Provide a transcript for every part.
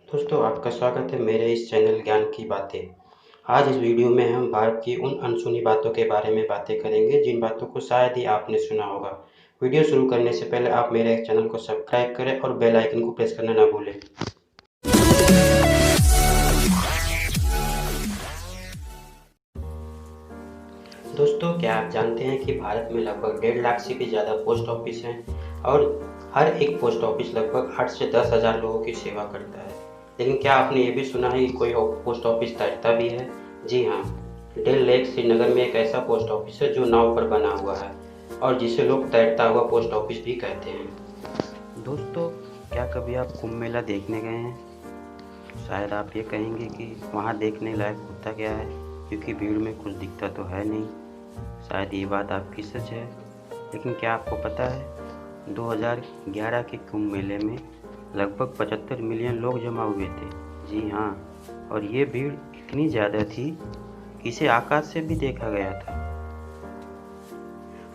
दोस्तों, आपका स्वागत है मेरे इस चैनल ज्ञान की बातें। आज इस वीडियो में हम भारत की उन अनसुनी बातों के बारे में बातें करेंगे जिन बातों को शायद ही आपने सुना होगा। वीडियो शुरू करने से पहले आप मेरे चैनल को सब्सक्राइब करें और बेल आइकन को प्रेस करना ना भूलें। दोस्तों, क्या आप जानते हैं कि भारत में लगभग 1.5 लाख से भी ज़्यादा पोस्ट ऑफिस हैं और हर एक पोस्ट ऑफिस लगभग 8 से 10 हज़ार लोगों की सेवा करता है। लेकिन क्या आपने ये भी सुना है कि कोई पोस्ट ऑफिस तैरता भी है? जी हाँ, डल लेक श्रीनगर में एक ऐसा पोस्ट ऑफिस है जो नाव पर बना हुआ है और जिसे लोग तैरता हुआ पोस्ट ऑफिस भी कहते हैं। दोस्तों, क्या कभी आप कुंभ मेला देखने गए हैं? शायद आप ये कहेंगे कि वहाँ देखने लायक होता क्या है, क्योंकि भीड़ में कुछ दिखता तो है नहीं। शायद ये बात आपकी सच है, लेकिन क्या आपको पता है 2011 के कुंभ मेले में लगभग 75 मिलियन लोग जमा हुए थे। जी हाँ, और ये भीड़ इतनी ज़्यादा थी कि इसे आकाश से भी देखा गया था।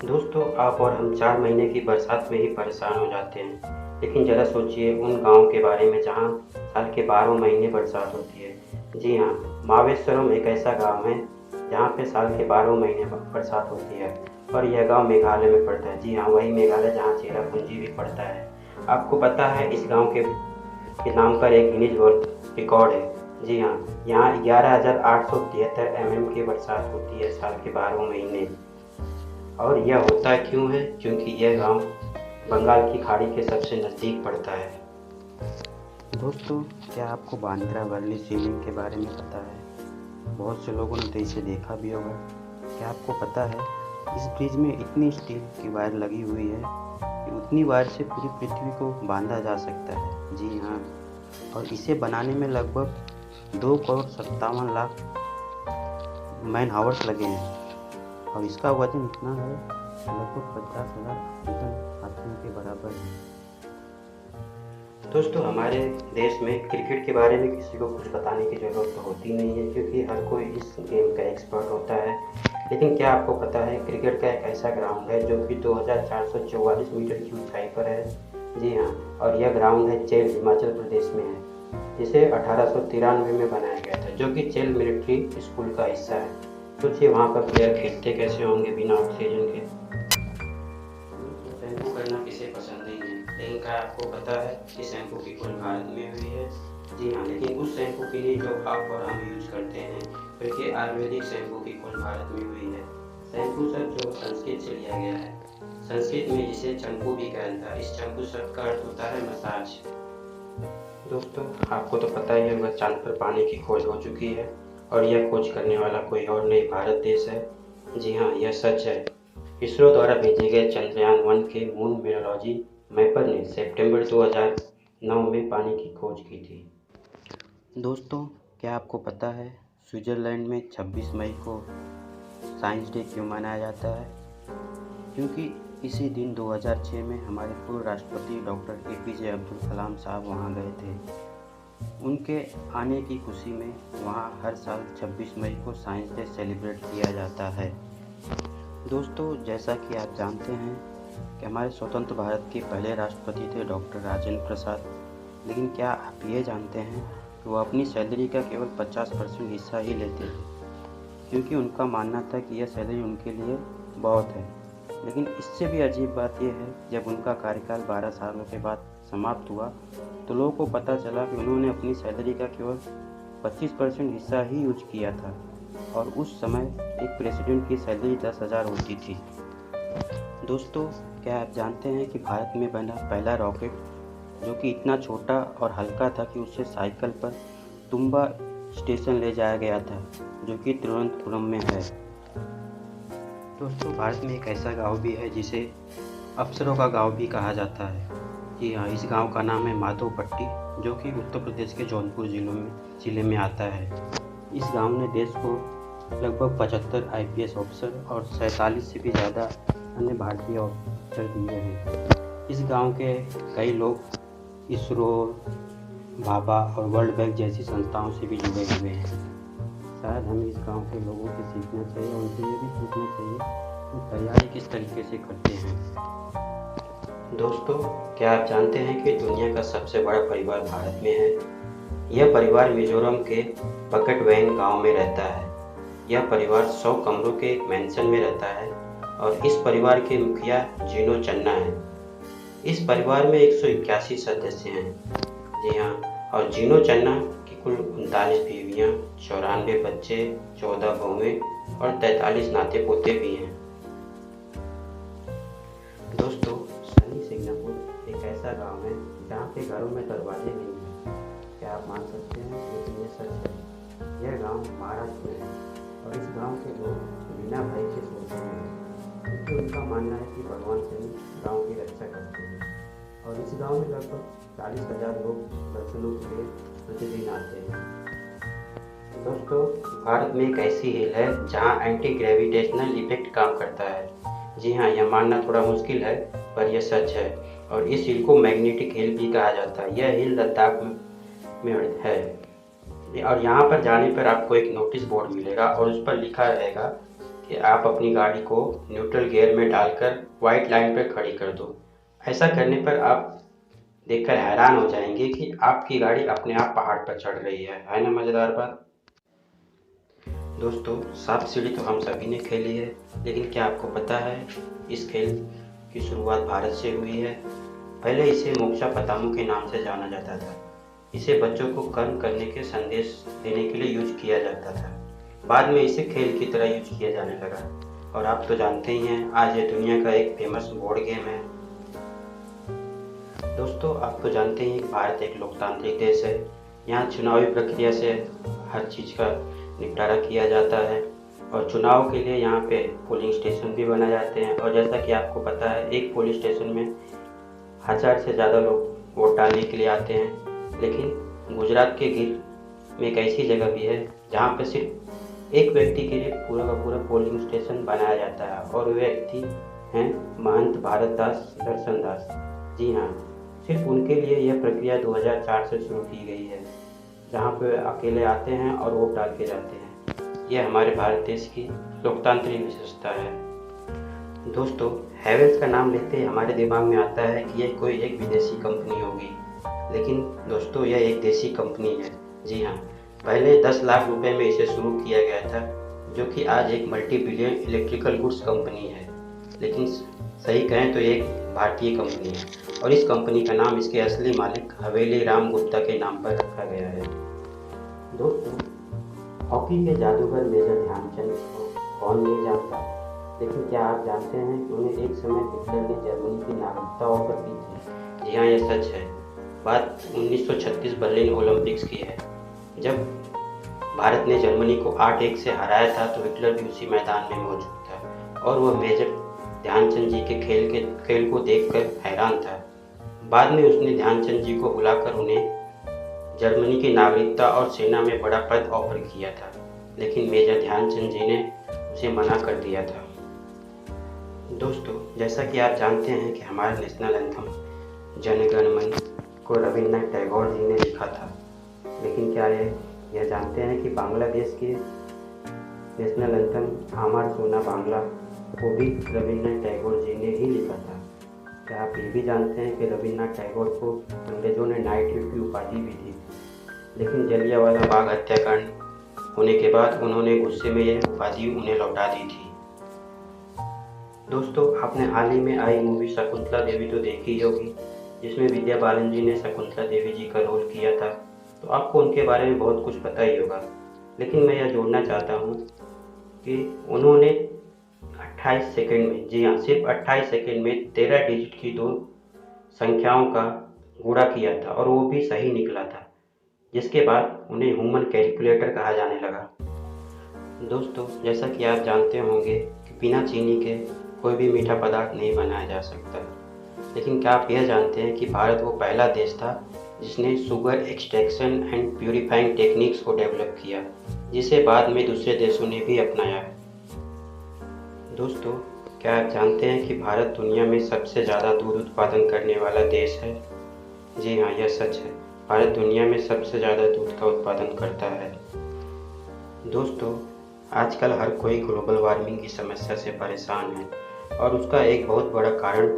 दोस्तों, आप और हम 4 महीने की बरसात में ही परेशान हो जाते हैं, लेकिन ज़रा सोचिए उन गाँव के बारे में जहाँ साल के 12 महीने बरसात होती है। जी हाँ, मावेश्वरम एक ऐसा गाँव है जहाँ पे साल के 12 महीने बरसात होती है और यह गांव मेघालय में पड़ता है। जी हाँ, वही मेघालय जहाँ चेरापूंजी भी पड़ता है। आपको पता है इस गांव के नाम पर एक गिनीज वर्ल्ड रिकॉर्ड है। जी हाँ, यहाँ 11,873 mm की बरसात होती है साल के 12 महीने। और यह होता क्यों है? क्योंकि यह गांव बंगाल की खाड़ी के सबसे नज़दीक पड़ता है। दोस्तों, क्या आपको बांद्रा वर्ली शिवलिंग के बारे में पता है? बहुत से लोगों ने तो इसे देखा भी होगा। क्या आपको पता है इस ब्रिज में इतनी स्टील की वायर लगी हुई है कि उतनी वायर से पूरी पृथ्वी को बांधा जा सकता है। जी हाँ, और इसे बनाने में लगभग 2,57,00,000 मैन आवर्स लगे हैं और इसका वजन इतना है लगभग 50,000 अफ्रीकन हाथियों के बराबर है। दोस्तों, हमारे देश में क्रिकेट के बारे में किसी को कुछ बताने की ज़रूरत तो होती नहीं है, क्योंकि हर कोई इस गेम का एक्सपर्ट होता है। लेकिन क्या आपको पता है क्रिकेट का एक ऐसा ग्राउंड है जो कि 2,444 मीटर की ऊंचाई पर है? जी हाँ, और यह ग्राउंड है चेल, हिमाचल प्रदेश में है, जिसे 1893 में बनाया गया था, जो कि चेल मिलिट्री स्कूल का हिस्सा है। सोचिए वहाँ पर प्लेयर खेलते कैसे होंगे बिना ऑक्सीजन के। शैम्पू करना किसे पसंद नहीं है, लेकिन क्या आपको पता है कि शैम्पू की खोज भारत में हुई है? जी हाँ, लेकिन उस शैम्पू के लिए जो आप और हम यूज करते हैं, बल्कि आयुर्वेदिक शैम्पू की खोज भारत में हुई है। शैम्पू शब्द जो संस्कृत से लिया गया है, संस्कृत में जिसे चंपू भी कहता है। इस चंपू शब्द का अर्थ होता है मसाज। दोस्तों, आपको तो पता ही होगा चांद पर पानी की खोज हो चुकी है और यह खोज करने वाला कोई और नहीं, भारत देश है। जी हाँ, यह सच है। इसरो द्वारा भेजे गए चंद्रयान-1 के मून मेट्रोलॉजी मैपर ने सितंबर 2009 में पानी की खोज की थी। दोस्तों, क्या आपको पता है स्विट्ज़रलैंड में 26 मई को साइंस डे क्यों मनाया जाता है? क्योंकि इसी दिन 2006 में हमारे पूर्व राष्ट्रपति डॉक्टर APJ अब्दुल कलाम साहब वहाँ गए थे। उनके आने की खुशी में वहाँ हर साल 26 मई को साइंस डे सेलिब्रेट किया जाता है। दोस्तों, जैसा कि आप जानते हैं कि हमारे स्वतंत्र भारत के पहले राष्ट्रपति थे डॉक्टर राजेंद्र प्रसाद। लेकिन क्या आप ये जानते हैं कि वो अपनी सैलरी का केवल 50% हिस्सा ही लेते थे, क्योंकि उनका मानना था कि यह सैलरी उनके लिए बहुत है। लेकिन इससे भी अजीब बात यह है, जब उनका कार्यकाल 12 सालों के बाद समाप्त हुआ तो लोगों को पता चला कि उन्होंने अपनी सैलरी का केवल 25% हिस्सा ही यूज किया था और उस समय एक प्रेसिडेंट की सैलरी 10,000 होती थी। दोस्तों, क्या आप जानते हैं कि भारत में बना पहला रॉकेट जो कि इतना छोटा और हल्का था कि उससे साइकिल पर तुम्बा स्टेशन ले जाया गया था, जो कि तिरुवनंतपुरम में है। दोस्तों, भारत में एक ऐसा गांव भी है जिसे अप्सरों का गांव भी कहा जाता है। जी हाँ, इस गांव का नाम है माधोपट्टी, जो कि उत्तर प्रदेश के जौनपुर जिले में आता है। इस गांव ने देश को लगभग 75 IPS ऑफिसर और 47 से भी ज़्यादा अन्य भारतीय ऑफिसर दिए हैं। इस गांव के कई लोग इसरो, भाभा और वर्ल्ड बैंक जैसी संस्थाओं से भी जुड़े हुए हैं। शायद हमें इस गांव के लोगों से सीखना चाहिए और उनसे ये भी पूछना चाहिए कि तैयारी किस तरीके से करते हैं। दोस्तों, क्या आप जानते हैं कि दुनिया का सबसे बड़ा परिवार भारत में है? यह परिवार मिजोरम के पकटवैंग गांव में रहता है। यह परिवार 100 कमरों के एक मैंशन में रहता है और इस परिवार के मुखिया जीनो चन्ना हैं। इस परिवार में 181 सदस्य हैं। जी हाँ, और जीनो चन्ना की कुल 39 बीवियाँ, 94 बच्चे, 14 बहुएं और 43 नाते पोते भी हैं। दोस्तों, सनी सिंगापुर एक ऐसा गांव है जहाँ पे घरों में दरवाजे नहीं हैं। क्या आप मान सकते हैं? लेकिन ये सच है। यह गांव महाराष्ट्र में है और इस गांव के लोग बिना भय के सोते हैं, क्योंकि उनका मानना है कि भगवान शनि गांव की रक्षा करते हैं। और इस गांव में लगभग 40,000 लोग दर्शनों के लिए प्रतिदिन आते हैं। दोस्तों, भारत में एक ऐसी हिल है जहां एंटी ग्रेविटेशनल इफेक्ट काम करता है। जी हाँ, यह मानना थोड़ा मुश्किल है पर यह सच है और इस हिल को मैग्नेटिक हिल भी कहा जाता है। यह हिल लद्दाख में है और यहाँ पर जाने पर आपको एक नोटिस बोर्ड मिलेगा और उस पर लिखा रहेगा कि आप अपनी गाड़ी को न्यूट्रल गियर में डालकर व्हाइट लाइन पर खड़ी कर दो। ऐसा करने पर आप देखकर हैरान हो जाएंगे कि आपकी गाड़ी अपने आप पहाड़ पर चढ़ रही है ना मज़ेदार बात। दोस्तों, सांप सीढ़ी तो हम सभी ने खेली है, लेकिन क्या आपको पता है इस खेल की शुरुआत भारत से हुई है। पहले इसे मोक्षा पतामू के नाम से जाना जाता था। इसे बच्चों को कर्म करने के संदेश देने के लिए यूज किया जाता था। बाद में इसे खेल की तरह यूज किया जाने लगा और आप तो जानते ही हैं, आज ये दुनिया का एक फेमस बोर्ड गेम है। दोस्तों, आप तो जानते हैं कि भारत एक लोकतांत्रिक देश है। यहाँ चुनावी प्रक्रिया से हर चीज़ का निपटारा किया जाता है और चुनाव के लिए यहाँ पे पोलिंग स्टेशन भी बनाए जाते हैं। और जैसा कि आपको पता है, एक पोलिंग स्टेशन में 1000 से ज़्यादा लोग वोट डालने के लिए आते हैं। लेकिन गुजरात के गिर में एक ऐसी जगह भी है जहाँ पे सिर्फ एक व्यक्ति के लिए पूरा का पूरा पोलिंग स्टेशन बनाया जाता है और वे व्यक्ति हैं महंत भारत दास दर्शन दास। जी हाँ, सिर्फ उनके लिए यह प्रक्रिया 2004 से शुरू की गई है, जहाँ पे अकेले आते हैं और वोट डाल के जाते हैं। यह हमारे भारत देश की लोकतांत्रिक विशेषता है। दोस्तों, हैवेल्स का नाम लेते ही हमारे दिमाग में आता है कि यह कोई एक विदेशी कंपनी होगी, लेकिन दोस्तों यह एक देसी कंपनी है। जी हाँ, पहले 10 लाख रुपए में इसे शुरू किया गया था, जो कि आज एक multi billion electrical goods company है। लेकिन सही कहें तो ये एक भारतीय कंपनी है और इस कंपनी का नाम इसके असली मालिक हवेली राम गुप्ता के नाम पर रखा गया है। दोस्तों, हॉकी के जादूगर मेजर ध्यानचंद को कौन नहीं जानता, लेकिन क्या आप जानते हैं कि उन्हें एक समय हिटलर ने जर्मनी की नागरिकता ऑफर की थी। जी हाँ, यह सच है। बात 1936 बर्लिन ओलंपिक्स की है। जब भारत ने जर्मनी को 8-1 से हराया था तो हिटलर भी उसी मैदान में मौजूद था और वह मेजर ध्यानचंद जी के खेल को देखकर हैरान था। बाद में उसने ध्यानचंद जी को बुलाकर उन्हें जर्मनी की नागरिकता और सेना में बड़ा पद ऑफर किया था, लेकिन मेजर ध्यानचंद जी ने उसे मना कर दिया था। दोस्तों, जैसा कि आप जानते हैं कि हमारा नेशनल एंथम जन गण मन को रविन्द्रनाथ टैगोर जी ने लिखा था, लेकिन क्या यह जानते हैं कि बांग्लादेश के नेशनल एंथम आमार सोना बांग्ला को भी रविन्द्रनाथ टैगोर जी ने ही लिखा था। क्या आप ये भी जानते हैं कि रविन्द्रनाथ टैगोर को अंग्रेजों ने नाइटहुड की उपाधि भी दी, लेकिन जलियांवाला बाग हत्याकांड होने के बाद उन्होंने गुस्से में यह उपाधि उन्हें लौटा दी थी। दोस्तों, आपने हाल ही में आई मूवी शकुंतला देवी तो देखी होगी, जिसमें विद्या बालन जी ने शकुंतला देवी जी का रोल किया था, तो आपको उनके बारे में बहुत कुछ पता ही होगा। लेकिन मैं यह जोड़ना चाहता हूँ कि उन्होंने 28 सेकंड में, जी हाँ, सिर्फ 28 सेकंड में 13 डिजिट की 2 संख्याओं का गुणा किया था और वो भी सही निकला था, जिसके बाद उन्हें ह्यूमन कैलकुलेटर कहा जाने लगा। दोस्तों, जैसा कि आप जानते होंगे कि बिना चीनी के कोई भी मीठा पदार्थ नहीं बनाया जा सकता, लेकिन क्या आप यह जानते हैं कि भारत वो पहला देश था जिसने sugar extraction and purifying techniques को डेवलप किया, जिसे बाद में दूसरे देशों ने भी अपनाया है। दोस्तों, क्या आप जानते हैं कि भारत दुनिया में सबसे ज़्यादा दूध उत्पादन करने वाला देश है? जी हाँ, यह सच है। भारत दुनिया में सबसे ज़्यादा दूध का उत्पादन करता है। दोस्तों, आजकल हर कोई ग्लोबल वार्मिंग की समस्या से परेशान है और उसका एक बहुत बड़ा कारण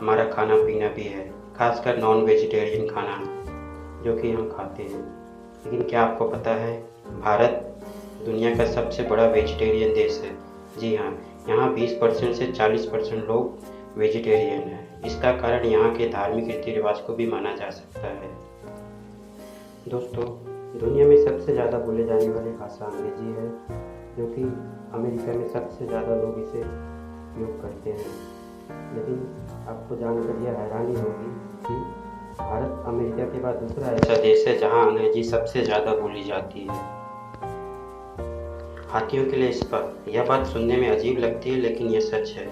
हमारा खाना पीना भी है, खासकर नॉन वेजिटेरियन खाना जो कि हम खाते हैं। लेकिन क्या आपको पता है भारत दुनिया का सबसे बड़ा वेजिटेरियन देश है। जी हाँ, यहाँ 20% से 40% लोग वेजिटेरियन हैं। इसका कारण यहाँ के धार्मिक रीति रिवाज को भी माना जा सकता है। दोस्तों, दुनिया में सबसे ज़्यादा बोले जाने वाली भाषा अंग्रेजी है, जो कि अमेरिका में सबसे ज़्यादा लोग इसे उपयोग करते हैं। लेकिन आपको जानकर यह हैरानी होगी कि भारत अमेरिका के बाद दूसरा ऐसा देश है जहां अंग्रेजी सबसे ज़्यादा बोली जाती है। हाथियों के लिए स्पा, यह बात सुनने में अजीब लगती है लेकिन यह सच है।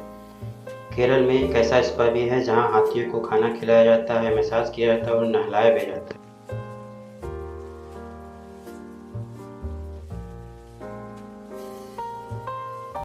केरल में एक ऐसा स्पा भी है जहां हाथियों को खाना खिलाया जाता है, मसाज किया जाता है और नहलाया भी जाता है।